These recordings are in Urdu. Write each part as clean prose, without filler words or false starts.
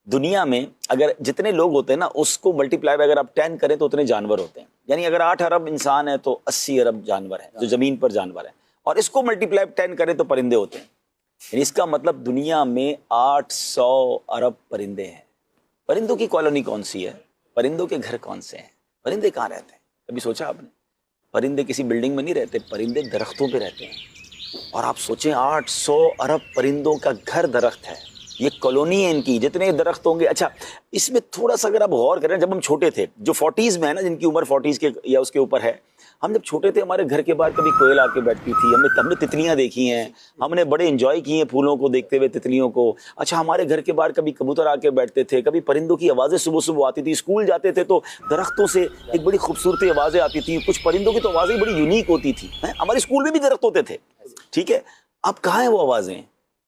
دنیا میں اگر جتنے لوگ ہوتے ہیں نا اس کو ملٹیپلائی اگر آپ 10 کریں تو اتنے جانور ہوتے ہیں. یعنی اگر 8 ارب انسان ہے تو 80 ارب جانور ہیں جو زمین پر جانور ہیں, اور اس کو ملٹیپلائی 10 کریں تو پرندے ہوتے ہیں. یعنی اس کا مطلب دنیا میں 800 ارب پرندے ہیں. پرندوں کی کالونی کون سی ہے؟ پرندوں کے گھر کون سے ہیں؟ پرندے کہاں رہتے ہیں؟ کبھی سوچا آپ نے؟ پرندے کسی بلڈنگ میں نہیں رہتے, پرندے درختوں پہ رہتے ہیں. اور آپ سوچیں 800 ارب پرندوں کا گھر درخت ہے, یہ کالونی ہے ان کی. جتنے درخت ہوں گے. اچھا اس میں تھوڑا سا اگر آپ غور کریں, جب ہم چھوٹے تھے, جو 40s میں ہے نا, جن کی عمر 40s کے یا اس کے اوپر ہے, ہم جب چھوٹے تھے ہمارے گھر کے باہر کبھی کوئل آ کے بیٹھتی تھی, ہم نے تتلیاں دیکھی ہیں, ہم نے بڑے انجوائے کیے ہیں پھولوں کو دیکھتے ہوئے, تتلیوں کو. اچھا ہمارے گھر کے باہر کبھی کبوتر آ کے بیٹھتے تھے, کبھی پرندوں کی آوازیں صبح صبح آتی تھی. اسکول جاتے تھے تو درختوں سے ایک بڑی خوبصورتی آوازیں آتی تھیں. کچھ پرندوں کی تو آوازیں بڑی یونیک ہوتی تھی. ہمارے اسکول میں بھی درخت ہوتے تھے, ٹھیک ہے. اب کہاں ہیں وہ آوازیں؟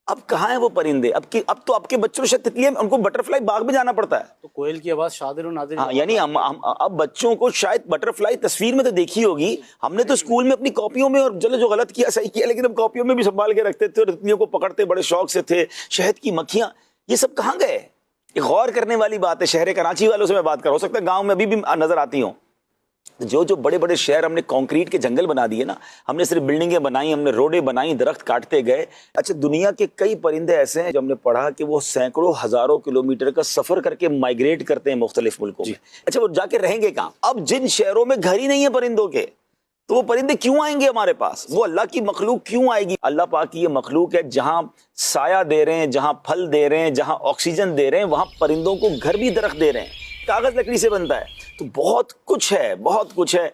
اب کہاں ہیں وہ پرندے؟ اب تو آپ کے بچوں سے تتلیاں, ان کو بٹر فلائی باغ میں جانا پڑتا ہے. تو کوئل کی آواز شادر و نادر. ہاں یعنی ہم اب بچوں کو شاید بٹر فلائی تصویر میں تو دیکھی ہوگی, ہم نے تو اسکول میں اپنی کاپیوں میں, اور چلو جو غلط کیا صحیح کیا, لیکن ہم کاپیوں میں بھی سنبھال کے رکھتے تھے اور تتلیوں کو پکڑتے بڑے شوق سے تھے. شہد کی مکھیاں, یہ سب کہاں گئے؟ ایک غور کرنے والی بات ہے. شہر کراچی والوں سے میں بات کر, ہو سکتا ہے گاؤں میں ابھی بھی نظر آتی ہوں. جو بڑے بڑے شہر ہم نے کانکریٹ کے جنگل بنا دیے نا, ہم نے صرف بلڈنگیں بنائی, ہم نے روڈیں بنائی, درخت کاٹتے گئے. اچھا دنیا کے کئی پرندے ایسے ہیں جو ہم نے پڑھا کہ وہ سینکڑوں ہزاروں کلومیٹر کا سفر کر کے مائیگریٹ کرتے ہیں مختلف ملکوں میں. اچھا وہ جا کے رہیں گے کہاں؟ اب جن شہروں میں گھر ہی نہیں ہے پرندوں کے, تو وہ پرندے کیوں آئیں گے ہمارے پاس؟ وہ اللہ کی مخلوق کیوں آئے گی؟ اللہ پاک کی یہ مخلوق ہے, جہاں سایہ دے رہے ہیں, جہاں پھل دے رہے ہیں, جہاں آکسیجن دے رہے ہیں, وہاں پرندوں کو گھر بھی درخت دے رہے ہیں. کاغذ لکڑی سے بنتا ہے. تو بہت کچھ ہے, بہت کچھ ہے.